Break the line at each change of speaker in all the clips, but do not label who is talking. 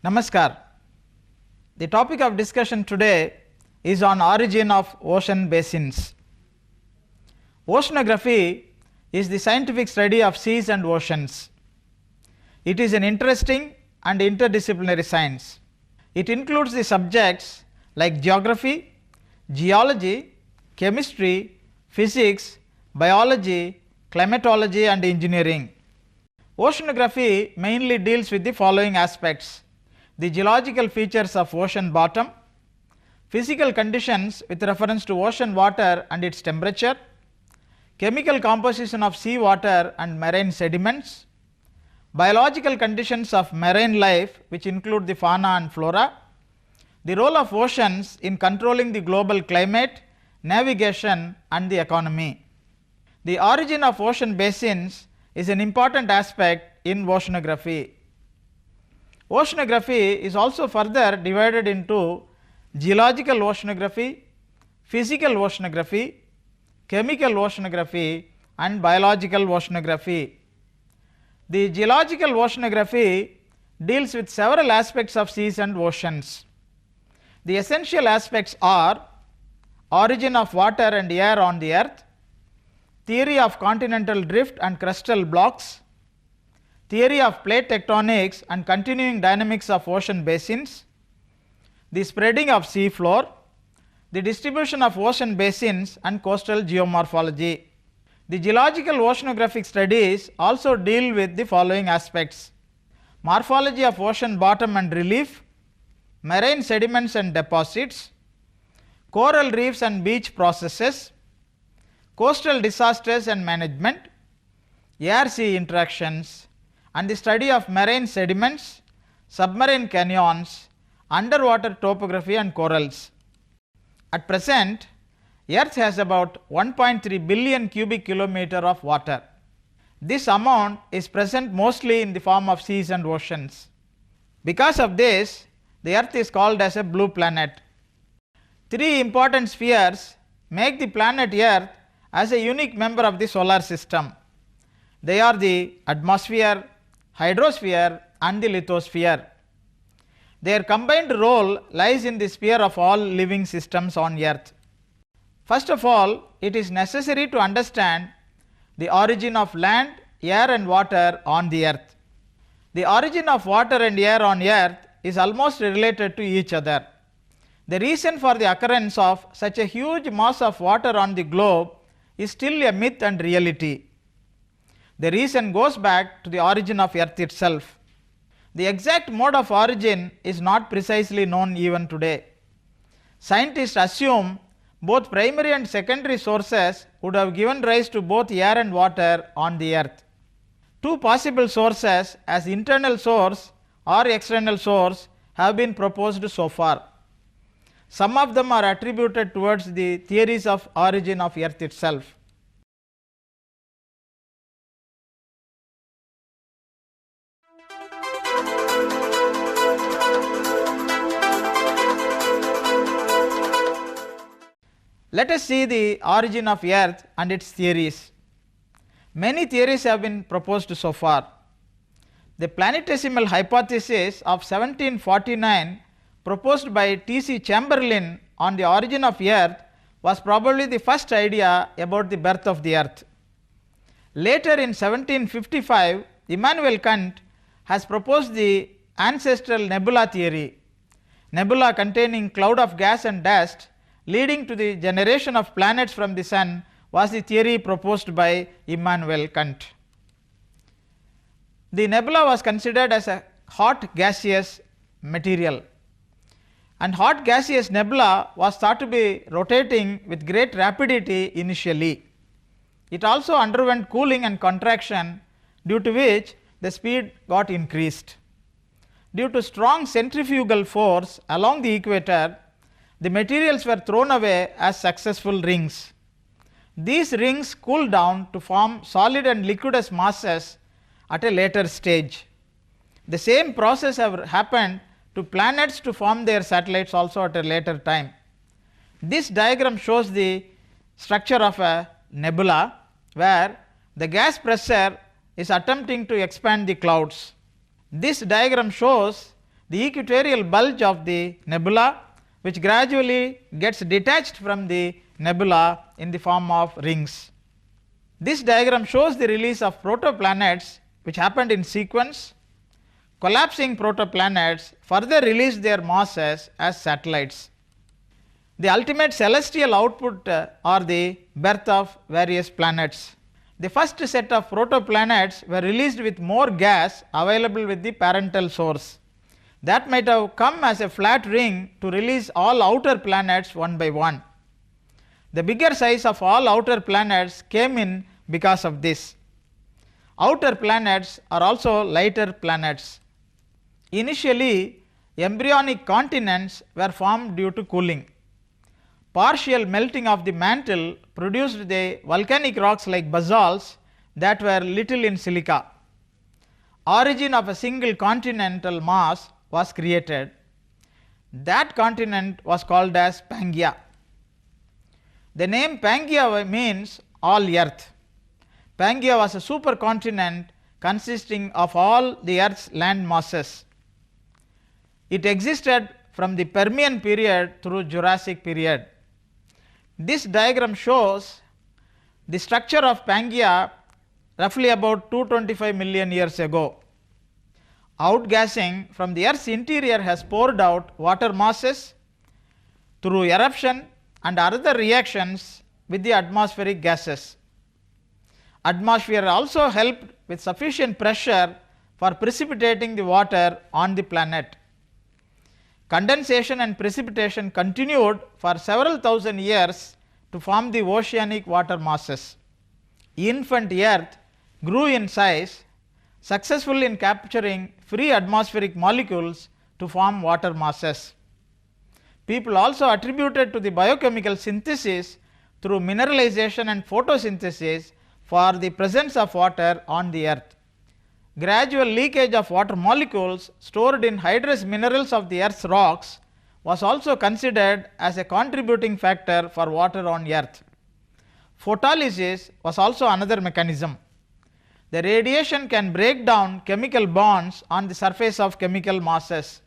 Namaskar. The topic of discussion today is on origin of ocean basins. Oceanography is the scientific study of seas and oceans. It is an interesting and interdisciplinary science. It includes the subjects like geography, geology, chemistry, physics, biology, climatology and engineering. Oceanography mainly deals with the following aspects: the geological features of ocean bottom, physical conditions with reference to ocean water and its temperature, chemical composition of sea water and marine sediments, biological conditions of marine life which include the fauna and flora, the role of oceans in controlling the global climate, navigation and the economy. The origin of ocean basins is an important aspect in oceanography. Oceanography is also further divided into geological oceanography, physical oceanography, chemical oceanography and biological oceanography. The geological oceanography deals with several aspects of seas and oceans. The essential aspects are origin of water and air on the earth, theory of continental drift and crustal blocks, theory of plate tectonics and continuing dynamics of ocean basins, the spreading of sea floor, the distribution of ocean basins and coastal geomorphology. The geological oceanographic studies also deal with the following aspects: morphology of ocean bottom and relief, marine sediments and deposits, coral reefs and beach processes, coastal disasters and management, air-sea interactions, and the study of marine sediments, submarine canyons, underwater topography and corals. At present, Earth has about 1.3 billion cubic kilometer of water. This amount is present mostly in the form of seas and oceans. Because of this, the Earth is called as a blue planet. Three important spheres make the planet Earth as a unique member of the solar system. They are the atmosphere, hydrosphere and the lithosphere. Their combined role lies in the sphere of all living systems on Earth. First of all, it is necessary to understand the origin of land, air and water on the Earth. The origin of water and air on Earth is almost related to each other. The reason for the occurrence of such a huge mass of water on the globe is still a myth and reality. The reason goes back to the origin of Earth itself. The exact mode of origin is not precisely known even today. Scientists assume both primary and secondary sources would have given rise to both air and water on the Earth. Two possible sources as internal source or external source have been proposed so far. Some of them are attributed towards the theories of origin of Earth itself. Let us see the origin of Earth and its theories. Many theories have been proposed so far. The planetesimal hypothesis of 1749 proposed by T.C. Chamberlain on the origin of Earth was probably the first idea about the birth of the Earth. Later in 1755, Immanuel Kant has proposed the ancestral nebula theory. Nebula containing cloud of gas and dust leading to the generation of planets from the sun was the theory proposed by Immanuel Kant. The nebula was considered as a hot gaseous material, and hot gaseous nebula was thought to be rotating with great rapidity initially. It also underwent cooling and contraction, due to which the speed got increased. Due to strong centrifugal force along the equator, the materials were thrown away as successful rings. These rings cooled down to form solid and liquidous masses at a later stage. The same process happened to planets to form their satellites also at a later time. This diagram shows the structure of a nebula, where the gas pressure is attempting to expand the clouds. This diagram shows the equatorial bulge of the nebula, which gradually gets detached from the nebula in the form of rings. This diagram shows the release of protoplanets which happened in sequence. Collapsing protoplanets further released their masses as satellites. The ultimate celestial output are the birth of various planets. The first set of protoplanets were released with more gas available with the parental source. That might have come as a flat ring to release all outer planets one by one. The bigger size of all outer planets came in because of this. Outer planets are also lighter planets. Initially, embryonic continents were formed due to cooling. Partial melting of the mantle produced the volcanic rocks like basalts that were little in silica. Origin of a single continental mass was created. That continent was called as Pangaea. The name Pangaea means all earth. Pangaea was a supercontinent consisting of all the earth's land masses. It existed from the Permian period through Jurassic period. This diagram shows the structure of Pangaea roughly about 225 million years ago. Outgassing from the earth's interior has poured out water masses through eruption and other reactions with the atmospheric gases. Atmosphere also helped with sufficient pressure for precipitating the water on the planet. Condensation and precipitation continued for several thousand years to form the oceanic water masses. Infant Earth grew in size, successful in capturing free atmospheric molecules to form water masses. People also attributed to the biochemical synthesis through mineralization and photosynthesis for the presence of water on the earth. Gradual leakage of water molecules stored in hydrous minerals of the earth's rocks was also considered as a contributing factor for water on earth. Photolysis was also another mechanism. The radiation can break down chemical bonds on the surface of chemical masses.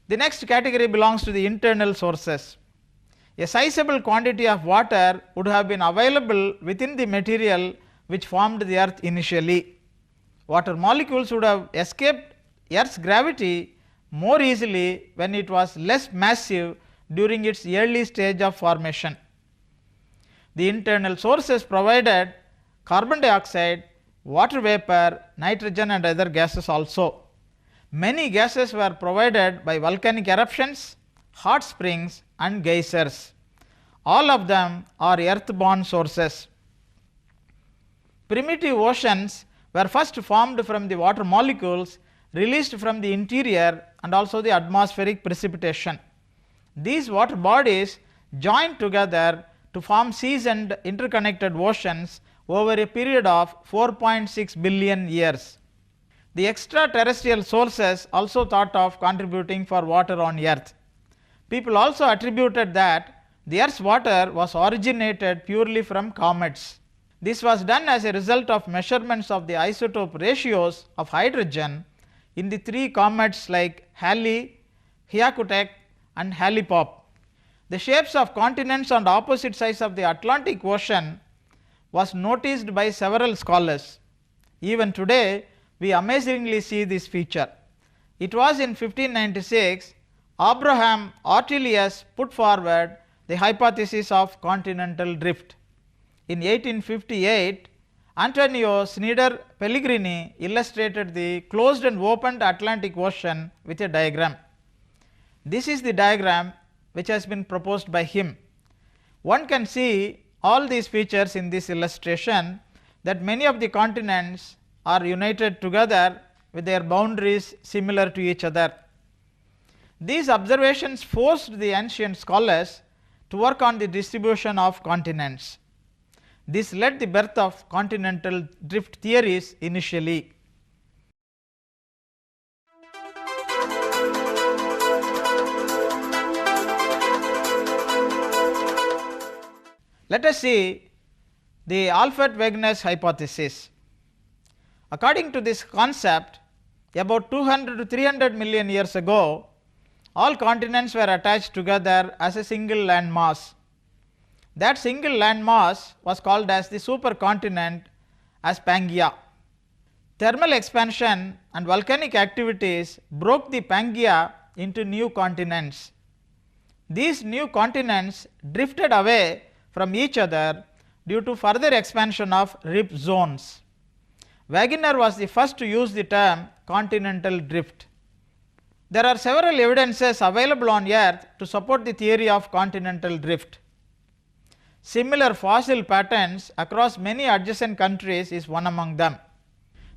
The next category belongs to the internal sources. A sizable quantity of water would have been available within the material which formed the earth initially. Water molecules would have escaped earth's gravity more easily when it was less massive during its early stage of formation. The internal sources provided carbon dioxide, water vapor, nitrogen and other gases also. Many gases were provided by volcanic eruptions, hot springs and geysers. All of them are earth-borne sources. Primitive oceans were first formed from the water molecules released from the interior and also the atmospheric precipitation. These water bodies joined together to form seas and interconnected oceans over a period of 4.6 billion years. The extraterrestrial sources also thought of contributing for water on earth. People also attributed that the earth's water was originated purely from comets. This was done as a result of measurements of the isotope ratios of hydrogen in the three comets like Halley, Hyakutake and Halley-Pop. The shapes of continents on the opposite sides of the Atlantic Ocean was noticed by several scholars. Even today, we amazingly see this feature. It was in 1596 Abraham Ortelius put forward the hypothesis of continental drift. In 1858, Antonio Snider Pellegrini illustrated the closed and opened Atlantic Ocean with a diagram. This is the diagram which has been proposed by him. One can see all these features in this illustration, that many of the continents are united together with their boundaries similar to each other. These observations forced the ancient scholars to work on the distribution of continents. This led the birth of continental drift theories initially. Let us see the Alford-Wagness hypothesis. According to this concept, about 200 to 300 million years ago, all continents were attached together as a single landmass. That single landmass was called as the supercontinent as Pangaea. Thermal expansion and volcanic activities broke the Pangaea into new continents. These new continents drifted away from each other due to further expansion of rip zones. Wagness was the first to use the term continental drift. There are several evidences available on Earth to support the theory of continental drift. Similar fossil patterns across many adjacent countries is one among them.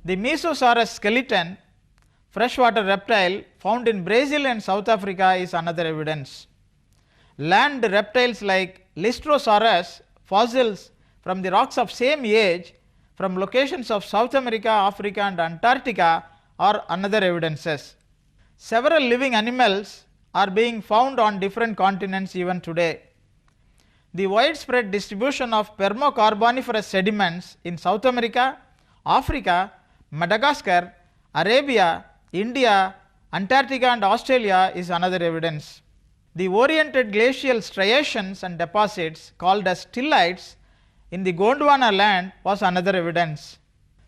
The Mesosaurus skeleton, freshwater reptile found in Brazil and South Africa, is another evidence. Land reptiles like Lystrosaurus, fossils from the rocks of same age from locations of South America, Africa and Antarctica are another evidences. Several living animals are being found on different continents even today. The widespread distribution of permocarboniferous sediments in South America, Africa, Madagascar, Arabia, India, Antarctica and Australia is another evidence. The oriented glacial striations and deposits called as stellites in the Gondwana land was another evidence.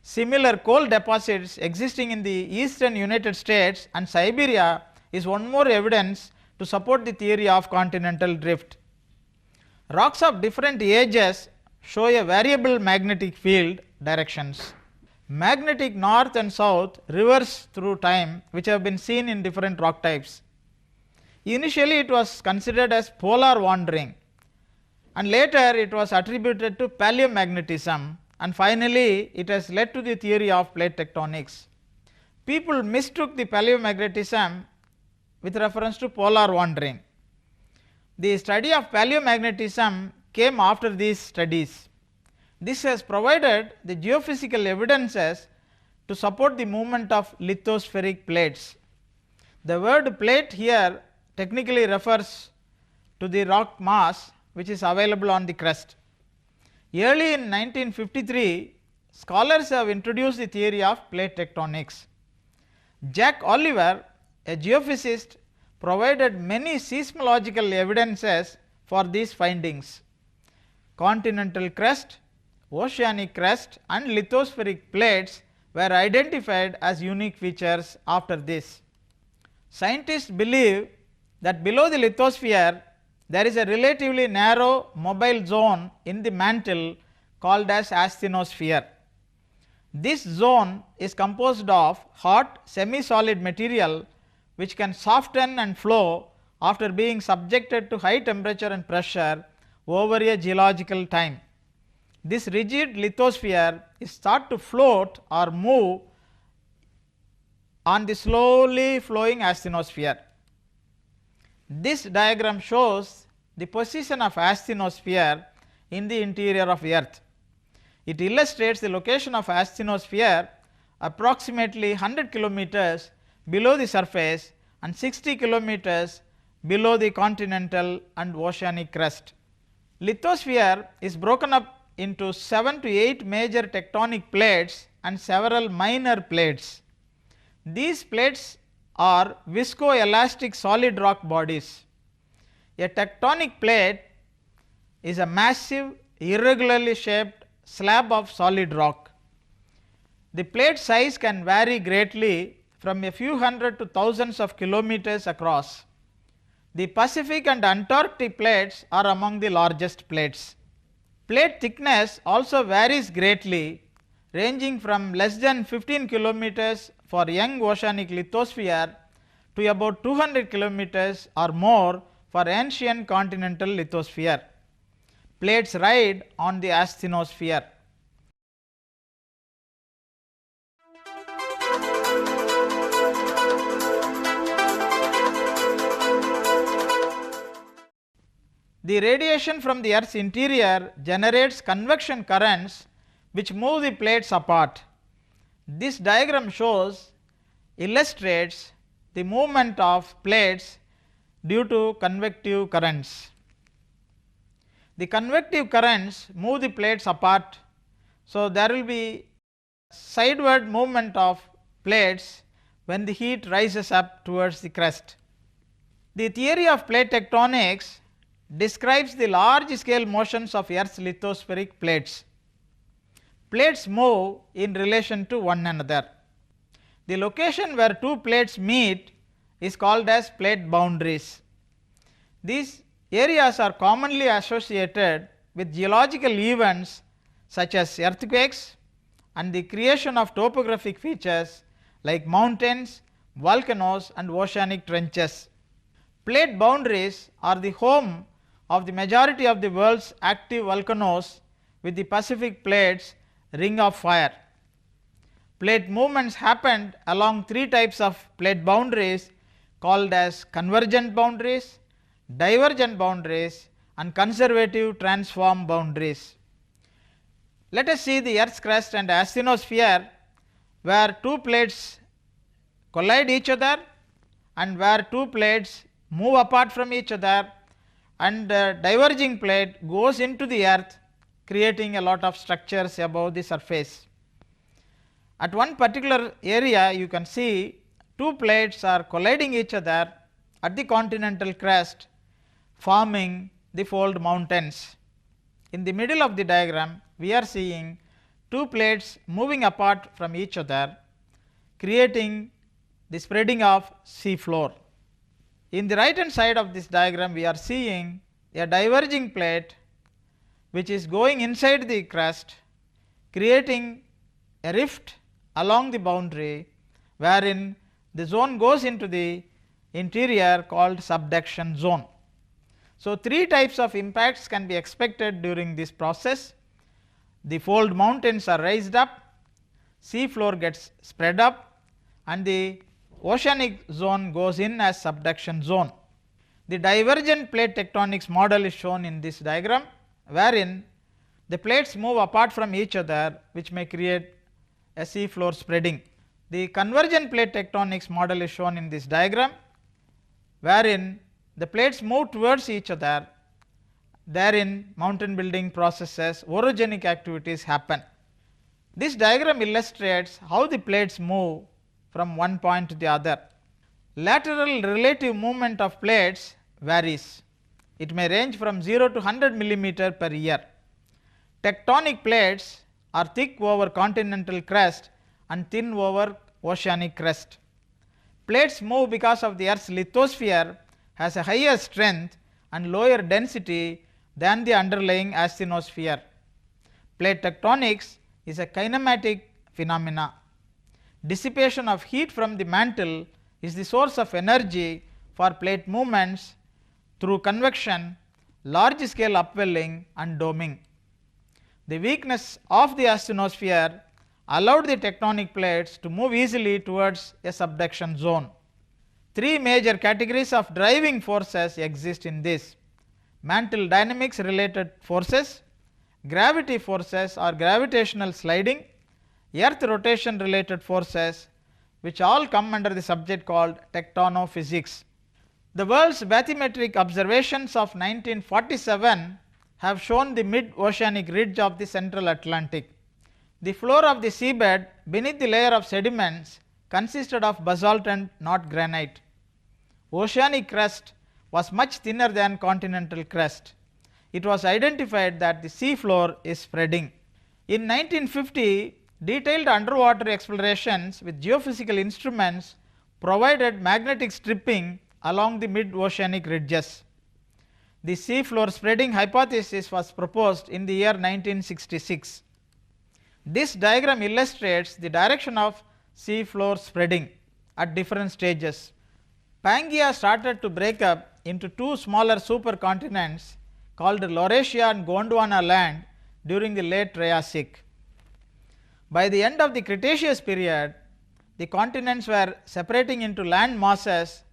Similar coal deposits existing in the eastern United States and Siberia is one more evidence to support the theory of continental drift. Rocks of different ages show a variable magnetic field directions. Magnetic north and south reverse through time, which have been seen in different rock types. Initially it was considered as polar wandering, and later it was attributed to paleomagnetism, and finally it has led to the theory of plate tectonics. People mistook the paleomagnetism with reference to polar wandering. The study of paleomagnetism came after these studies. This has provided the geophysical evidences to support the movement of lithospheric plates. The word plate here technically refers to the rock mass which is available on the crust. Early in 1953, scholars have introduced the theory of plate tectonics. Jack Oliver, a geophysicist, provided many seismological evidences for these findings. Continental crust, oceanic crust and lithospheric plates were identified as unique features after this. Scientists believe that below the lithosphere there is a relatively narrow mobile zone in the mantle called as asthenosphere. This zone is composed of hot semi-solid material which can soften and flow after being subjected to high temperature and pressure over a geological time. This rigid lithosphere is thought to float or move on the slowly flowing asthenosphere. This diagram shows the position of asthenosphere in the interior of Earth. It illustrates the location of asthenosphere approximately 100 kilometers below the surface and 60 kilometers below the continental and oceanic crust. Lithosphere is broken up into 7 to 8 major tectonic plates and several minor plates. These plates are viscoelastic solid rock bodies. A tectonic plate is a massive irregularly shaped slab of solid rock. The plate size can vary greatly from a few hundred to thousands of kilometers across. The Pacific and Antarctic plates are among the largest plates. Plate thickness also varies greatly, ranging from less than 15 kilometers for young oceanic lithosphere to about 200 kilometers or more for ancient continental lithosphere. Plates ride on the asthenosphere. The radiation from the Earth's interior generates convection currents which move the plates apart. This diagram illustrates the movement of plates due to convective currents. The convective currents move the plates apart. So, there will be sideward movement of plates when the heat rises up towards the crest. The theory of plate tectonics describes the large scale motions of Earth's lithospheric plates. Plates move in relation to one another. The location where two plates meet is called as plate boundaries. These areas are commonly associated with geological events such as earthquakes and the creation of topographic features like mountains, volcanoes and oceanic trenches. Plate boundaries are the home of the majority of the world's active volcanoes, with the Pacific plate's ring of fire. Plate movements happened along three types of plate boundaries called as convergent boundaries, divergent boundaries and conservative transform boundaries. Let us see the Earth's crust and asthenosphere, where two plates collide each other and where two plates move apart from each other, and the diverging plate goes into the earth, creating a lot of structures above the surface. At one particular area you can see two plates are colliding each other at the continental crest, forming the fold mountains. In the middle of the diagram we are seeing two plates moving apart from each other, creating the spreading of sea floor. In the right hand side of this diagram we are seeing a diverging plate which is going inside the crust, creating a rift along the boundary, wherein the zone goes into the interior called subduction zone. So, three types of impacts can be expected during this process. The fold mountains are raised up, sea floor gets spread up and the oceanic zone goes in as subduction zone. The divergent plate tectonics model is shown in this diagram, wherein the plates move apart from each other, which may create a sea floor spreading. The convergent plate tectonics model is shown in this diagram, wherein the plates move towards each other, therein mountain building processes, orogenic activities happen. This diagram illustrates how the plates move from one point to the other. Lateral relative movement of plates varies. It may range from 0 to 100 millimeter per year. Tectonic plates are thick over continental crust and thin over oceanic crust. Plates move because of the Earth's lithosphere has a higher strength and lower density than the underlying asthenosphere. Plate tectonics is a kinematic phenomena. Dissipation of heat from the mantle is the source of energy for plate movements through convection, large scale upwelling and doming. The weakness of the asthenosphere allowed the tectonic plates to move easily towards a subduction zone. Three major categories of driving forces exist in this: mantle dynamics related forces, gravity forces or gravitational sliding, earth rotation related forces, which all come under the subject called tectonophysics. The world's bathymetric observations of 1947 have shown the mid-oceanic ridge of the central Atlantic. The floor of the seabed beneath the layer of sediments consisted of basalt and not granite. Oceanic crust was much thinner than continental crust. It was identified that the sea floor is spreading. In 1950, detailed underwater explorations with geophysical instruments provided magnetic stripping along the mid-oceanic ridges. The sea floor spreading hypothesis was proposed in the year 1966. This diagram illustrates the direction of sea floor spreading at different stages. Pangaea started to break up into two smaller supercontinents called Laurasia and Gondwana land during the late Triassic. By the end of the Cretaceous period, the continents were separating into land masses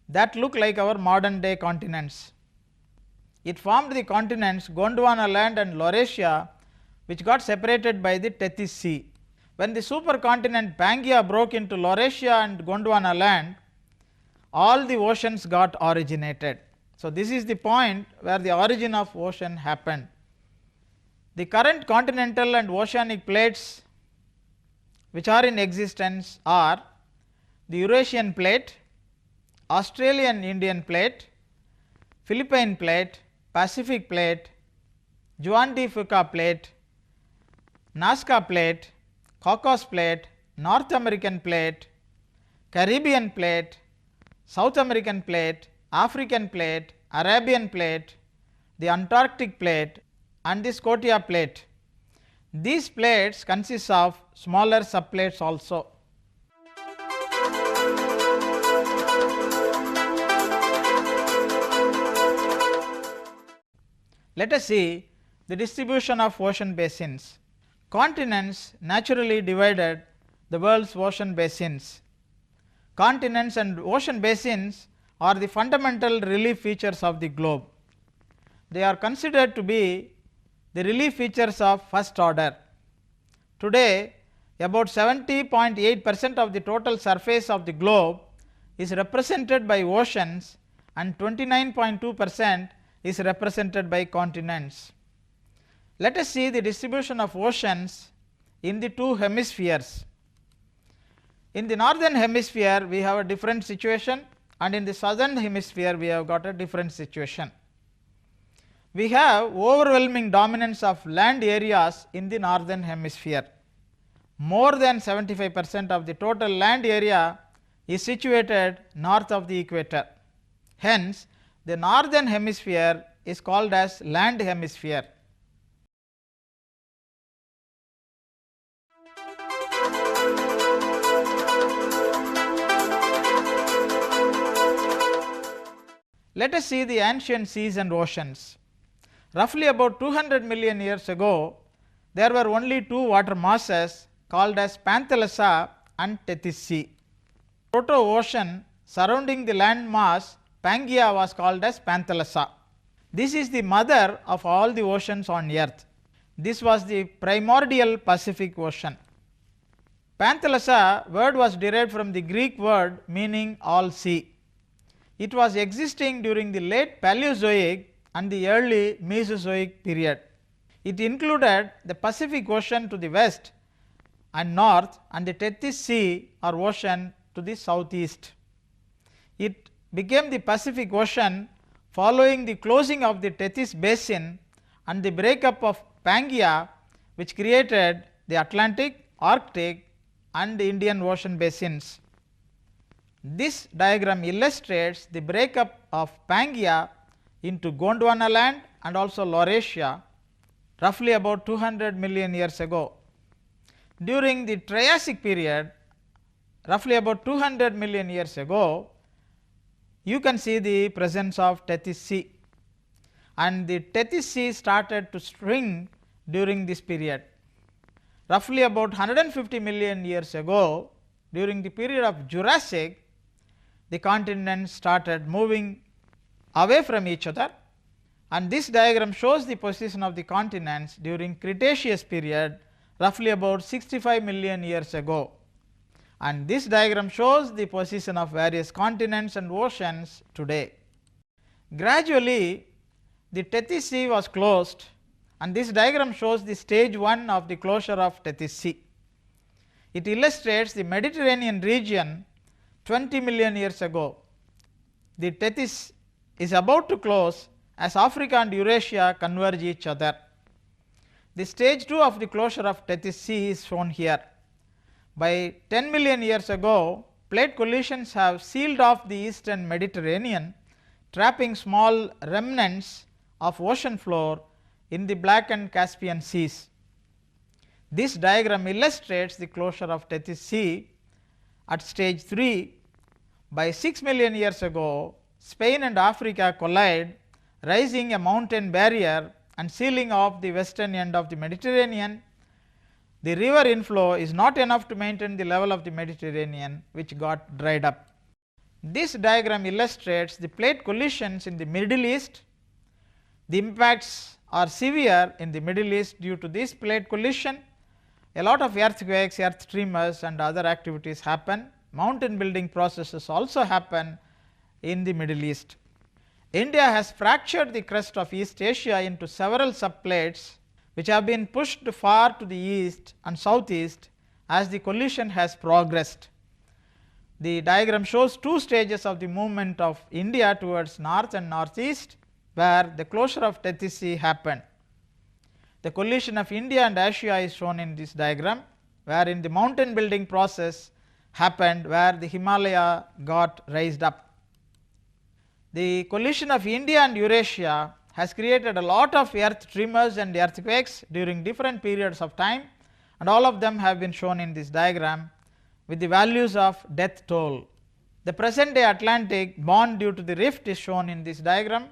that look like our modern day continents. It formed the continents Gondwana land and Laurasia, which got separated by the Tethys Sea. When the supercontinent Pangaea broke into Laurasia and Gondwana land, all the oceans got originated. So, this is the point where the origin of ocean happened. The current continental and oceanic plates which are in existence are the Eurasian plate, Australian Indian plate, Philippine plate, Pacific plate, Juan de Fuca plate, Nazca plate, Cocos plate, North American plate, Caribbean plate, South American plate, African plate, Arabian plate, the Antarctic plate and the Scotia plate. These plates consist of smaller subplates also. Let us see the distribution of ocean basins. Continents naturally divided the world's ocean basins. Continents and ocean basins are the fundamental relief features of the globe. They are considered to be the relief features of first order. Today, about 70.8% of the total surface of the globe is represented by oceans and 29.2% is represented by continents. Let us see the distribution of oceans in the two hemispheres. In the northern hemisphere we have a different situation, and in the southern hemisphere we have got a different situation. We have overwhelming dominance of land areas in the northern hemisphere. More than 75% of the total land area is situated north of the equator. Hence, the northern hemisphere is called as land hemisphere. Let us see the ancient seas and oceans. Roughly about 200 million years ago, there were only two water masses called as Panthalassa and Tethys Sea. Proto-ocean surrounding the land mass Pangaea was called as Panthalassa. This is the mother of all the oceans on earth. This was the primordial Pacific Ocean. Panthalassa word was derived from the Greek word meaning all sea. It was existing during the late Paleozoic and the early Mesozoic period. It included the Pacific Ocean to the west and north and the Tethys Sea or ocean to the southeast. It became the Pacific Ocean following the closing of the Tethys Basin and the breakup of Pangaea, which created the Atlantic, Arctic and the Indian Ocean basins. This diagram illustrates the breakup of Pangaea into Gondwana land and also Laurasia roughly about 200 million years ago. During the Triassic period, roughly about 200 million years ago, you can see the presence of Tethys Sea, and the Tethys Sea started to shrink during this period. Roughly about 150 million years ago, during the period of Jurassic, the continents started moving away from each other, and this diagram shows the position of the continents during Cretaceous period roughly about 65 million years ago, and this diagram shows the position of various continents and oceans today. Gradually the Tethys Sea was closed, and this diagram shows the stage 1 of the closure of Tethys Sea. It illustrates the Mediterranean region 20 million years ago. The Tethys is about to close as Africa and Eurasia converge each other. The stage 2 of the closure of Tethys Sea is shown here. By 10 million years ago, plate collisions have sealed off the eastern Mediterranean, trapping small remnants of ocean floor in the Black and Caspian seas. This diagram illustrates the closure of Tethys Sea at stage 3. By 6 million years ago, Spain and Africa collide, raising a mountain barrier and sealing off the western end of the Mediterranean. The river inflow is not enough to maintain the level of the Mediterranean, which got dried up. This diagram illustrates the plate collisions in the Middle East. The impacts are severe in the Middle East due to this plate collision. A lot of earthquakes, earth tremors and other activities happen. Mountain building processes also happen in the Middle East. India has fractured the crust of East Asia into several subplates which have been pushed far to the east and southeast as the collision has progressed. The diagram shows two stages of the movement of India towards north and northeast, where the closure of Tethys Sea happened. The collision of India and Asia is shown in this diagram, wherein the mountain building process happened where the Himalaya got raised up. The collision of India and Eurasia has created a lot of earth tremors and earthquakes during different periods of time, and all of them have been shown in this diagram with the values of death toll. The present day Atlantic born due to the rift is shown in this diagram.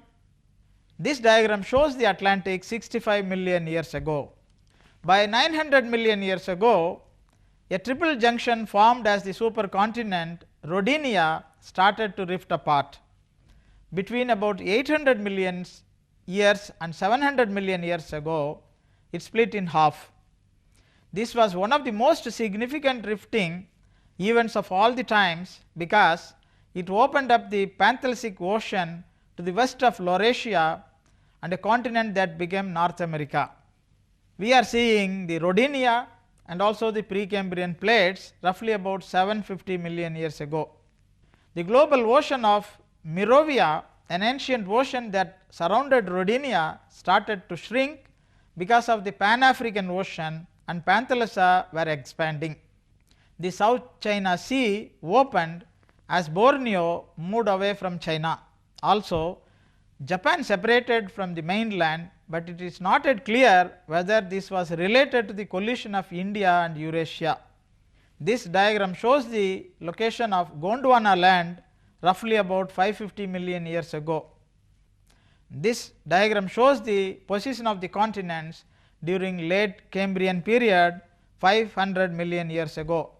This diagram shows the Atlantic 65 million years ago. By 900 million years ago, a triple junction formed as the supercontinent Rodinia started to rift apart. Between about 800 million years and 700 million years ago, it split in half. This was one of the most significant rifting events of all the times, because it opened up the Panthalsic Ocean to the west of Laurasia and a continent that became North America. We are seeing the Rodinia and also the Precambrian plates roughly about 750 million years ago. The global ocean of Merovia, an ancient ocean that surrounded Rodinia, started to shrink because of the Pan-African Ocean, and Panthalassa were expanding. The South China Sea opened as Borneo moved away from China. Also, Japan separated from the mainland, but it is not yet clear whether this was related to the collision of India and Eurasia. This diagram shows the location of Gondwana land roughly about 550 million years ago. This diagram shows the position of the continents during late Cambrian period 500 million years ago.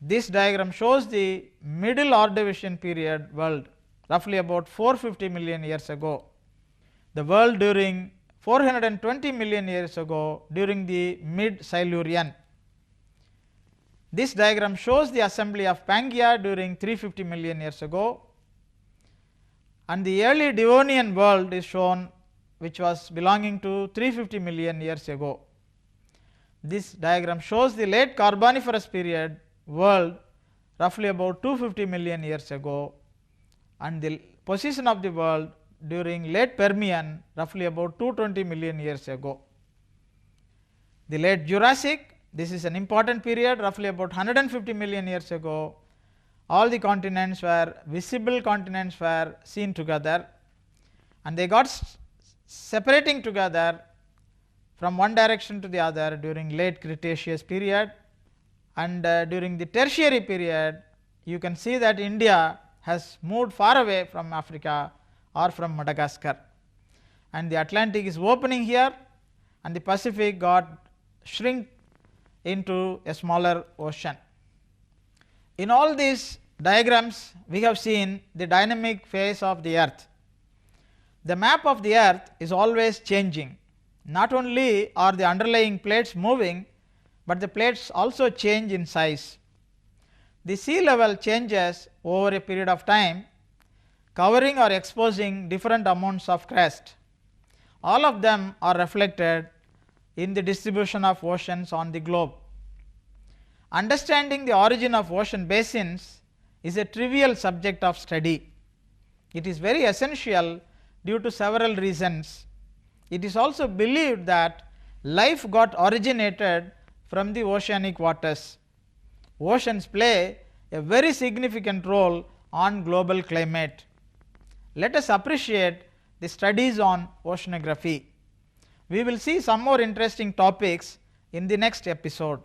This diagram shows the middle Ordovician period world roughly about 450 million years ago. The world during 420 million years ago during the mid Silurian. This diagram shows the assembly of Pangaea during 350 million years ago, and the early Devonian world is shown, which was belonging to 350 million years ago. This diagram shows the late Carboniferous period world roughly about 250 million years ago, and the position of the world during late Permian roughly about 220 million years ago. The late Jurassic, this is an important period roughly about 150 million years ago. All the continents were visible continents were seen together, and they got separating together from one direction to the other during late Cretaceous period. And during the tertiary period, you can see that India has moved far away from Africa or from Madagascar, and the Atlantic is opening here, and the Pacific got shrink into a smaller ocean. In all these diagrams, we have seen the dynamic phase of the earth. The map of the earth is always changing. Not only are the underlying plates moving, but the plates also change in size. The sea level changes over a period of time, covering or exposing different amounts of crust. All of them are reflected in the distribution of oceans on the globe. Understanding the origin of ocean basins is a trivial subject of study. It is very essential due to several reasons. It is also believed that life got originated from the oceanic waters. Oceans play a very significant role on global climate. Let us appreciate the studies on oceanography. We will see some more interesting topics in the next episode.